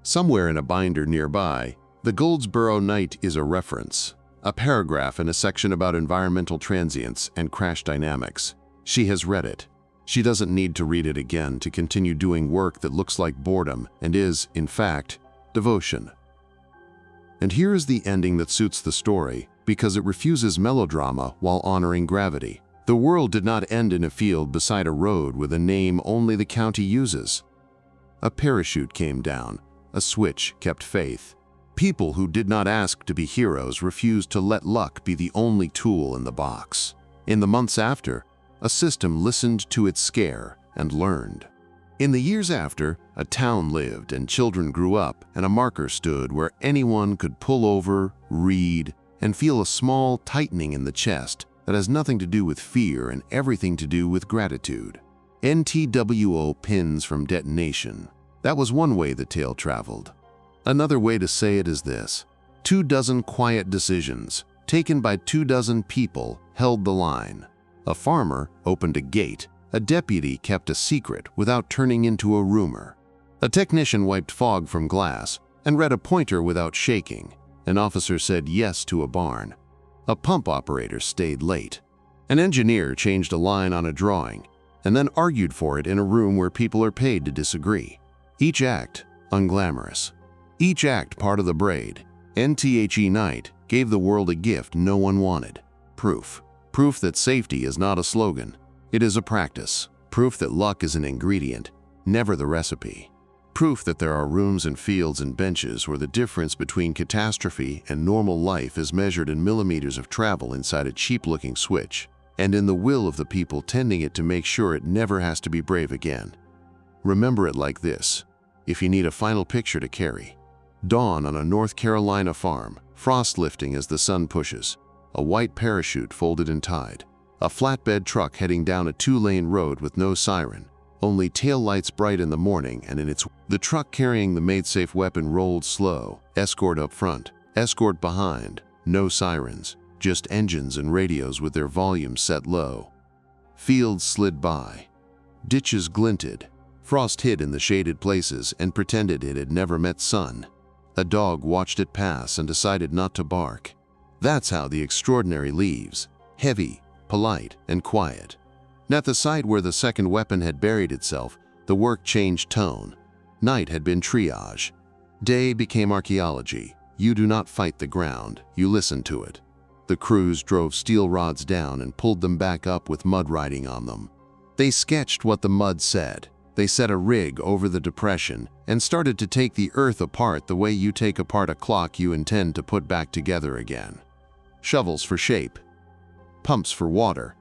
Somewhere in a binder nearby, the Goldsboro Night is a reference, a paragraph in a section about environmental transients and crash dynamics. She has read it. She doesn't need to read it again to continue doing work that looks like boredom and is, in fact, devotion. And here is the ending that suits the story, because it refuses melodrama while honoring gravity. The world did not end in a field beside a road with a name only the county uses. A parachute came down. A switch kept faith. People who did not ask to be heroes refused to let luck be the only tool in the box. In the months after, a system listened to its scare and learned. In the years after, a town lived and children grew up, and a marker stood where anyone could pull over, read, and feel a small tightening in the chest that has nothing to do with fear and everything to do with gratitude. NTWO pins from Detonation. That was one way the tale traveled. Another way to say it is this: 24 quiet decisions, taken by 24 people, held the line. A farmer opened a gate. A deputy kept a secret without turning into a rumor. A technician wiped fog from glass and read a pointer without shaking. An officer said yes to a barn. A pump operator stayed late. An engineer changed a line on a drawing and then argued for it in a room where people are paid to disagree. Each act unglamorous. Each act part of the braid. NTHE Night gave the world a gift no one wanted. Proof. Proof that safety is not a slogan. It is a practice. Proof that luck is an ingredient, never the recipe. Proof that there are rooms and fields and benches where the difference between catastrophe and normal life is measured in millimeters of travel inside a cheap-looking switch, and in the will of the people tending it to make sure it never has to be brave again. Remember it like this, if you need a final picture to carry. Dawn on a North Carolina farm, frost lifting as the sun pushes. A white parachute folded and tied. A flatbed truck heading down a 2-lane road with no siren. Only taillights bright in the morning, and the truck carrying the made-safe weapon rolled slow. Escort up front, escort behind. No sirens, just engines and radios with their volumes set low. Fields slid by. Ditches glinted. Frost hid in the shaded places and pretended it had never met sun. A dog watched it pass and decided not to bark. That's how the extraordinary leaves, heavy, polite, and quiet. At the site where the second weapon had buried itself, the work changed tone. Night had been triage. Day became archaeology. You do not fight the ground, you listen to it. The crews drove steel rods down and pulled them back up with mud writing on them. They sketched what the mud said. They set a rig over the depression and started to take the earth apart the way you take apart a clock you intend to put back together again. Shovels for shape, pumps for water,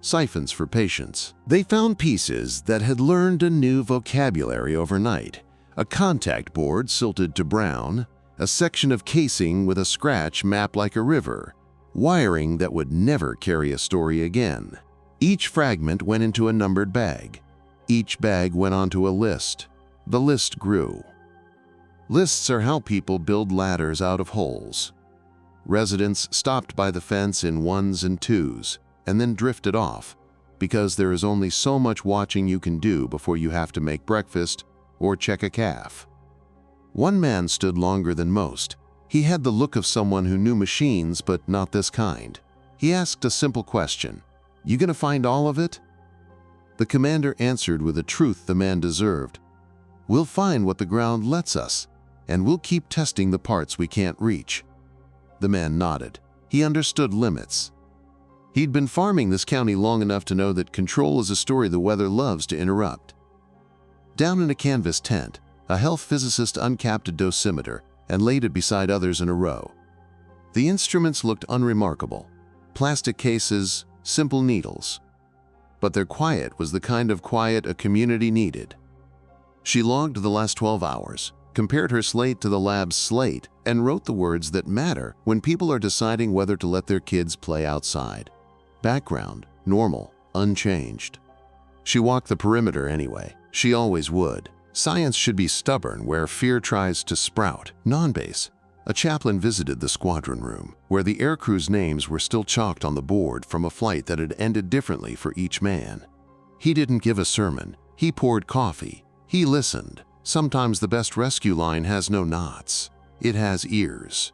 siphons for patience. They found pieces that had learned a new vocabulary overnight. A contact board silted to brown, a section of casing with a scratch mapped like a river, wiring that would never carry a story again. Each fragment went into a numbered bag. Each bag went onto a list. The list grew. Lists are how people build ladders out of holes. Residents stopped by the fence in 1s and 2s and then drifted off because there is only so much watching you can do before you have to make breakfast or check a calf. One man stood longer than most. He had the look of someone who knew machines, but not this kind. He asked a simple question. "You gonna find all of it?" The commander answered with a truth the man deserved. "We'll find what the ground lets us, and we'll keep testing the parts we can't reach." The man nodded. He understood limits. He'd been farming this county long enough to know that control is a story the weather loves to interrupt. Down in a canvas tent, a health physicist uncapped a dosimeter and laid it beside others in a row. The instruments looked unremarkable. Plastic cases, simple needles. But their quiet was the kind of quiet a community needed. She logged the last 12 hours, compared her slate to the lab's slate, and wrote the words that matter when people are deciding whether to let their kids play outside. Background, normal, unchanged. She walked the perimeter anyway. She always would. Science should be stubborn where fear tries to sprout. Non-base. A chaplain visited the squadron room, where the aircrew's names were still chalked on the board from a flight that had ended differently for each man. He didn't give a sermon. He poured coffee. He listened. Sometimes the best rescue line has no knots. It has ears.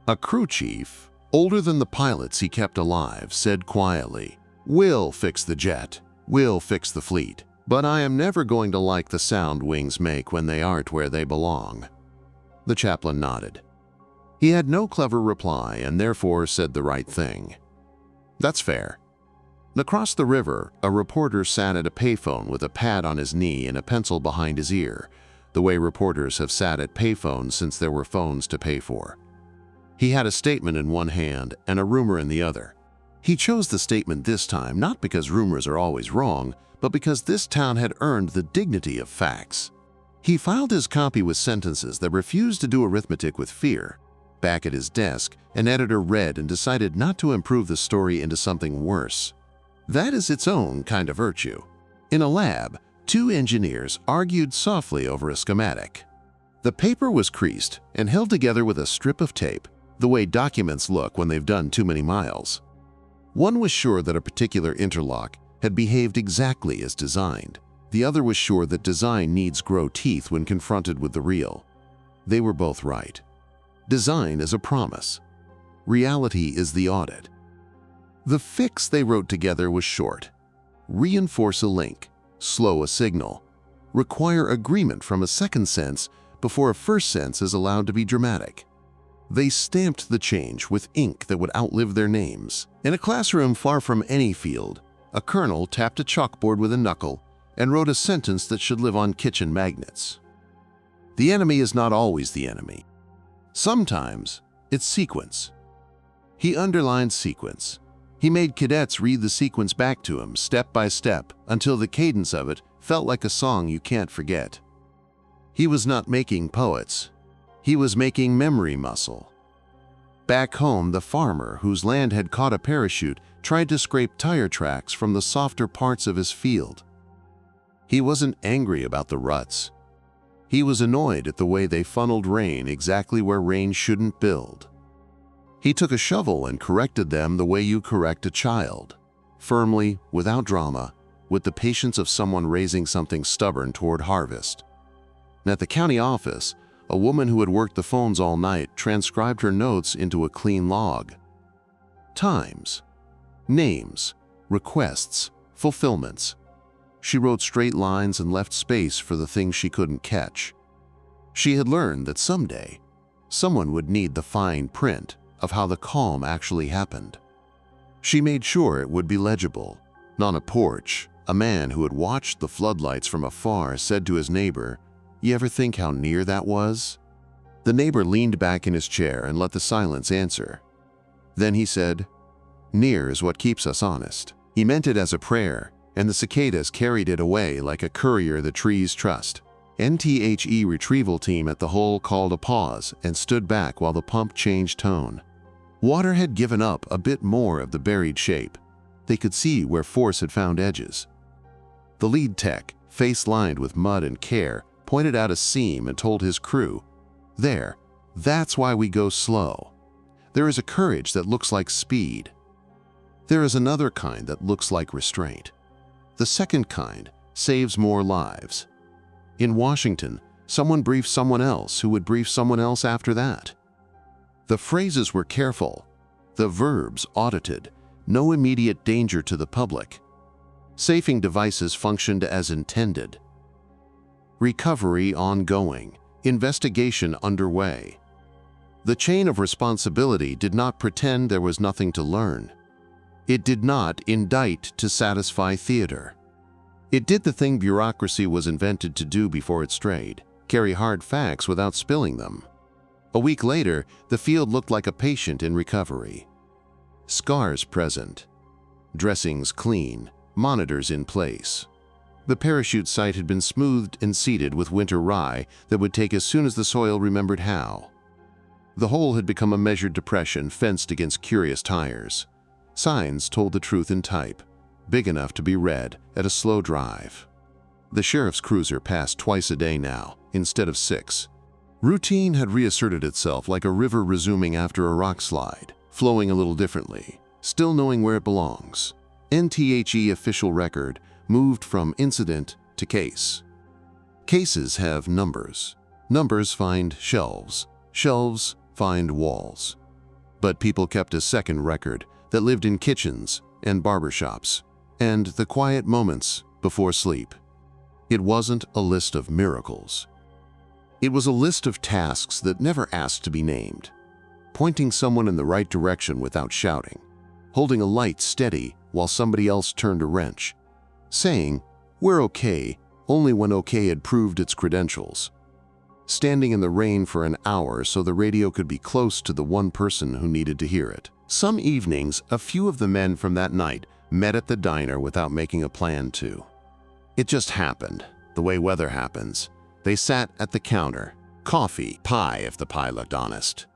A crew chief, older than the pilots he kept alive, said quietly, "We'll fix the jet." We'll fix the fleet, but I am never going to like the sound wings make when they aren't where they belong." The chaplain nodded. He had no clever reply and therefore said the right thing. "That's fair." Across the river, a reporter sat at a payphone with a pad on his knee and a pencil behind his ear, the way reporters have sat at payphones since there were phones to pay for. He had a statement in one hand and a rumor in the other. He chose the statement this time not because rumors are always wrong, but because this town had earned the dignity of facts. He filed his copy with sentences that refused to do arithmetic with fear. Back at his desk, an editor read and decided not to improve the story into something worse. That is its own kind of virtue. In a lab, two engineers argued softly over a schematic. The paper was creased and held together with a strip of tape, the way documents look when they've done too many miles. One was sure that a particular interlock had behaved exactly as designed. The other was sure that design needs grow teeth when confronted with the real. They were both right. Design is a promise. Reality is the audit. The fix they wrote together was short. Reinforce a link, slow a signal, require agreement from a second sense before a first sense is allowed to be dramatic. They stamped the change with ink that would outlive their names. In a classroom far from any field, a colonel tapped a chalkboard with a knuckle and wrote a sentence that should live on kitchen magnets. The enemy is not always the enemy. Sometimes it's sequence. He underlined sequence. He made cadets read the sequence back to him step by step until the cadence of it felt like a song you can't forget. He was not making poets. He was making memory muscle. Back home, the farmer whose land had caught a parachute tried to scrape tire tracks from the softer parts of his field. He wasn't angry about the ruts. He was annoyed at the way they funneled rain exactly where rain shouldn't build. He took a shovel and corrected them the way you correct a child, firmly, without drama, with the patience of someone raising something stubborn toward harvest. And at the county office, a woman who had worked the phones all night transcribed her notes into a clean log. Times, names, requests, fulfillments. She wrote straight lines and left space for the things she couldn't catch. She had learned that someday, someone would need the fine print of how the calm actually happened. She made sure it would be legible. On a porch, a man who had watched the floodlights from afar said to his neighbor, "You ever think how near that was?" The neighbor leaned back in his chair and let the silence answer. Then he said, "Near is what keeps us honest." He meant it as a prayer, and the cicadas carried it away like a courier the trees trust. NTHE retrieval team at the hole called a pause and stood back while the pump changed tone. Water had given up a bit more of the buried shape. They could see where force had found edges. The lead tech, face lined with mud and care, pointed out a seam and told his crew, "There, that's why we go slow. There is a courage that looks like speed. There is another kind that looks like restraint. The second kind saves more lives." In Washington, someone briefed someone else who would brief someone else after that. The phrases were careful, the verbs audited, no immediate danger to the public. Safing devices functioned as intended. Recovery ongoing, investigation underway. The chain of responsibility did not pretend there was nothing to learn. It did not indict to satisfy theater. It did the thing bureaucracy was invented to do before it strayed, carry hard facts without spilling them. A week later, the field looked like a patient in recovery. Scars present, dressings clean, monitors in place. The parachute site had been smoothed and seeded with winter rye that would take as soon as the soil remembered how. The hole had become a measured depression fenced against curious tires. Signs told the truth in type, big enough to be read at a slow drive. The sheriff's cruiser passed twice a day now, instead of 6. Routine had reasserted itself like a river resuming after a rock slide, flowing a little differently, still knowing where it belongs. NTHE official record moved from incident to case. Cases have numbers. Numbers find shelves. Shelves find walls. But people kept a second record that lived in kitchens and barbershops. and the quiet moments before sleep. It wasn't a list of miracles. It was a list of tasks that never asked to be named. Pointing someone in the right direction without shouting, holding a light steady while somebody else turned a wrench, saying, "We're okay," only when okay had proved its credentials. Standing in the rain for an hour so the radio could be close to the one person who needed to hear it. Some evenings, a few of the men from that night met at the diner without making a plan to. It just happened, the way weather happens. They sat at the counter. Coffee, pie if the pie looked honest.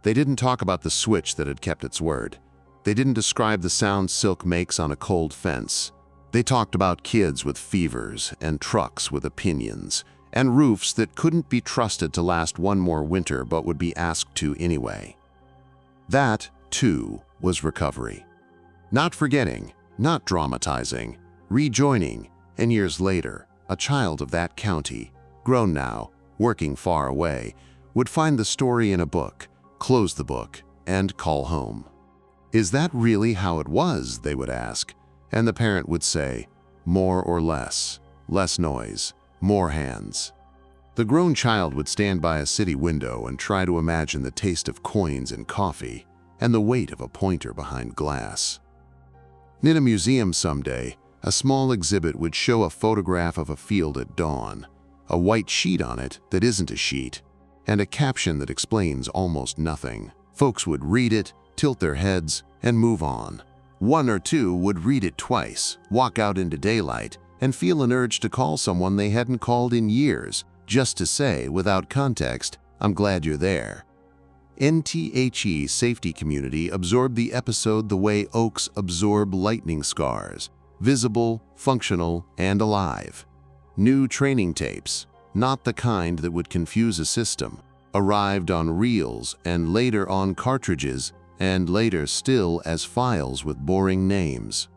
They didn't talk about the switch that had kept its word. They didn't describe the sound silk makes on a cold fence. They talked about kids with fevers and trucks with opinions and roofs that couldn't be trusted to last one more winter but would be asked to anyway. That, too, was recovery. Not forgetting, not dramatizing, rejoining, and years later, a child of that county, grown now, working far away, would find the story in a book, close the book, and call home. "Is that really how it was?" they would ask, and the parent would say, "More or less noise, more hands." The grown child would stand by a city window and try to imagine the taste of coins and coffee and the weight of a pointer behind glass. In a museum someday, a small exhibit would show a photograph of a field at dawn, a white sheet on it that isn't a sheet, and a caption that explains almost nothing. Folks would read it, tilt their heads, and move on. One or two would read it twice, walk out into daylight, and feel an urge to call someone they hadn't called in years, just to say, without context, "I'm glad you're there." NTHE safety community absorbed the episode the way oaks absorb lightning scars, visible, functional, and alive. New training tapes, not the kind that would confuse a system, arrived on reels and later on cartridges and later still as files with boring names.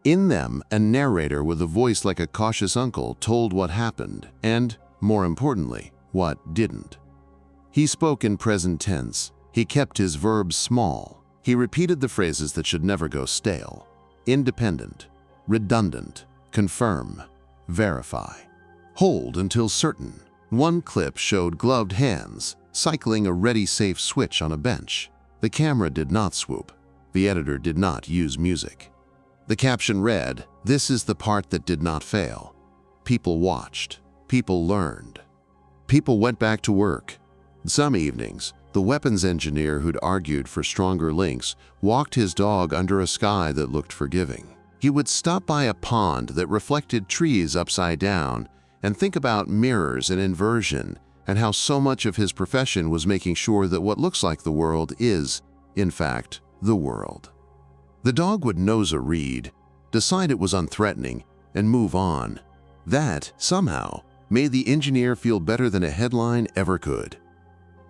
In them, a narrator with a voice like a cautious uncle told what happened and, more importantly, what didn't. He spoke in present tense. He kept his verbs small. He repeated the phrases that should never go stale. Independent, redundant, confirm, verify, hold until certain. One clip showed gloved hands cycling a ready safe switch on a bench. The camera did not swoop. The editor did not use music. The caption read, "This is the part that did not fail." People watched. People learned. People went back to work. Some evenings, the weapons engineer who'd argued for stronger links walked his dog under a sky that looked forgiving. He would stop by a pond that reflected trees upside down and think about mirrors and inversion and how so much of his profession was making sure that what looks like the world is, in fact, the world. The dog would nose a reed, decide it was unthreatening, and move on. That, somehow, made the engineer feel better than a headline ever could.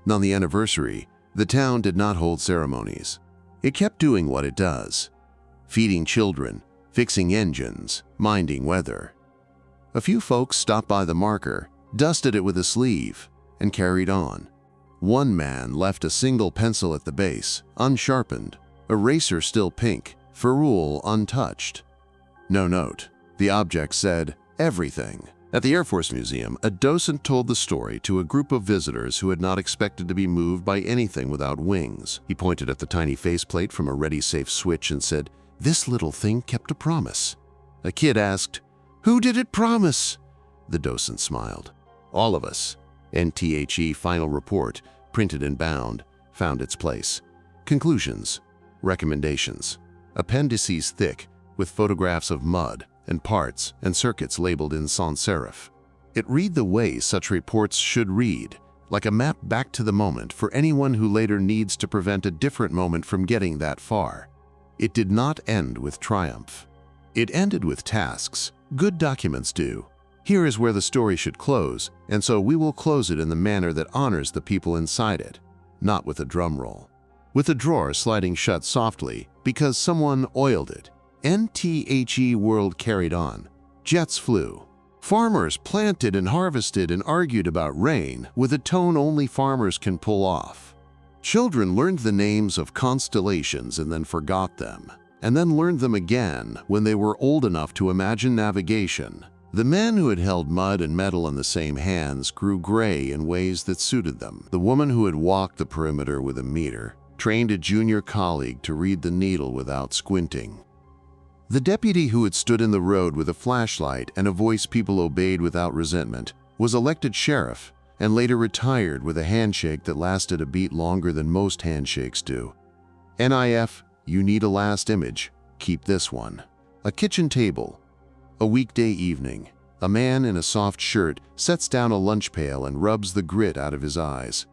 On the anniversary, the town did not hold ceremonies. It kept doing what it does: feeding children, fixing engines, minding weather. A few folks stopped by the marker, dusted it with a sleeve, and carried on. One man left a single pencil at the base, unsharpened, eraser still pink, ferrule untouched. No note. The object said, "Everything." At the Air Force Museum, a docent told the story to a group of visitors who had not expected to be moved by anything without wings. He pointed at the tiny faceplate from a ready-safe switch and said, "This little thing kept a promise." A kid asked, "Who did it promise?" The docent smiled. "All of us." NTHE final report, printed and bound, found its place. Conclusions. Recommendations. Appendices thick, with photographs of mud and parts and circuits labeled in sans serif. It read the way such reports should read, like a map back to the moment for anyone who later needs to prevent a different moment from getting that far. It did not end with triumph. It ended with tasks. Good documents do. Here is where the story should close, and so we will close it in the manner that honors the people inside it, not with a drum roll. With the drawer sliding shut softly because someone oiled it. NTHE world carried on. Jets flew. Farmers planted and harvested and argued about rain with a tone only farmers can pull off. Children learned the names of constellations and then forgot them. and then learned them again when they were old enough to imagine navigation. The men who had held mud and metal in the same hands grew gray in ways that suited them. The woman who had walked the perimeter with a meter trained a junior colleague to read the needle without squinting. The deputy who had stood in the road with a flashlight and a voice people obeyed without resentment was elected sheriff and later retired with a handshake that lasted a beat longer than most handshakes do. NIF, you need a last image. Keep this one. A kitchen table. A weekday evening. A man in a soft shirt sets down a lunch pail and rubs the grit out of his eyes.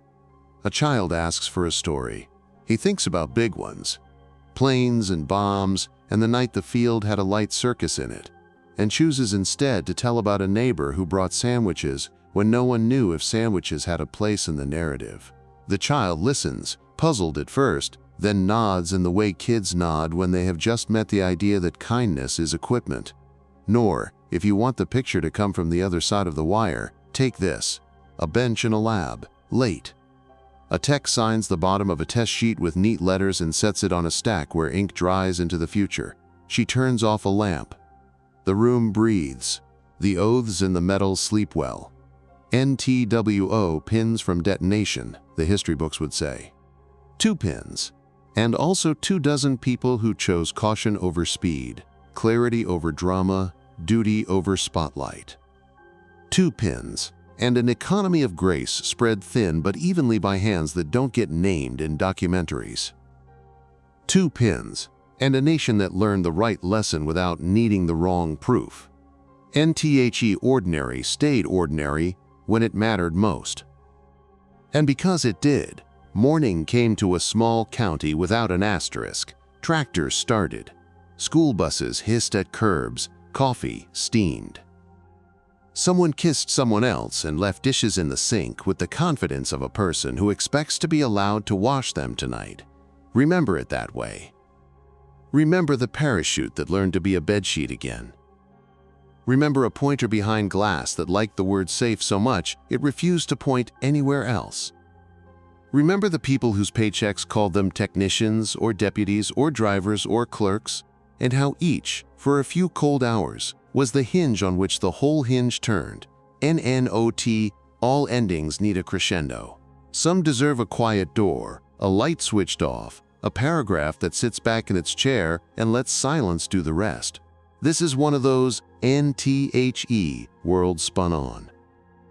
A child asks for a story. He thinks about big ones. Planes and bombs, and the night the field had a light circus in it, and chooses instead to tell about a neighbor who brought sandwiches when no one knew if sandwiches had a place in the narrative. The child listens, puzzled at first, then nods in the way kids nod when they have just met the idea that kindness is equipment. Nor, if you want the picture to come from the other side of the wire, take this. A bench in a lab. Late. A tech signs the bottom of a test sheet with neat letters and sets it on a stack where ink dries into the future. She turns off a lamp. The room breathes. The oaths in the metal sleep well. NTWO pins from Detonation, the history books would say. 2 pins. And also 24 people who chose caution over speed, clarity over drama, duty over spotlight. 2 pins. And an economy of grace spread thin but evenly by hands that don't get named in documentaries. 2 pins. And a nation that learned the right lesson without needing the wrong proof. NTHE ordinary stayed ordinary when it mattered most. And because it did, morning came to a small county without an asterisk. Tractors started. School buses hissed at curbs. Coffee steamed. Someone kissed someone else and left dishes in the sink with the confidence of a person who expects to be allowed to wash them tonight. Remember it that way. Remember the parachute that learned to be a bedsheet again. Remember a pointer behind glass that liked the word safe so much it refused to point anywhere else. Remember the people whose paychecks called them technicians or deputies or drivers or clerks, and how each, for a few cold hours, was the hinge on which the whole hinge turned. NNOT, all endings need a crescendo. Some deserve a quiet door, a light switched off, a paragraph that sits back in its chair and lets silence do the rest. This is one of those NTHE worlds spun on.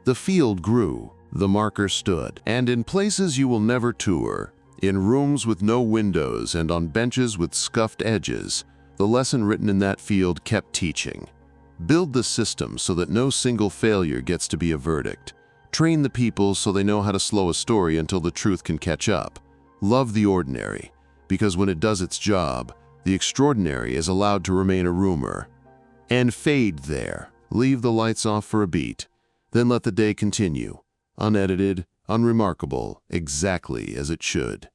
The field grew, the marker stood, and in places you will never tour, in rooms with no windows and on benches with scuffed edges, the lesson written in that field kept teaching. Build the system so that no single failure gets to be a verdict. Train the people so they know how to slow a story until the truth can catch up. Love the ordinary, because when it does its job, the extraordinary is allowed to remain a rumor. And fade there. Leave the lights off for a beat. Then let the day continue. Unedited, unremarkable, exactly as it should.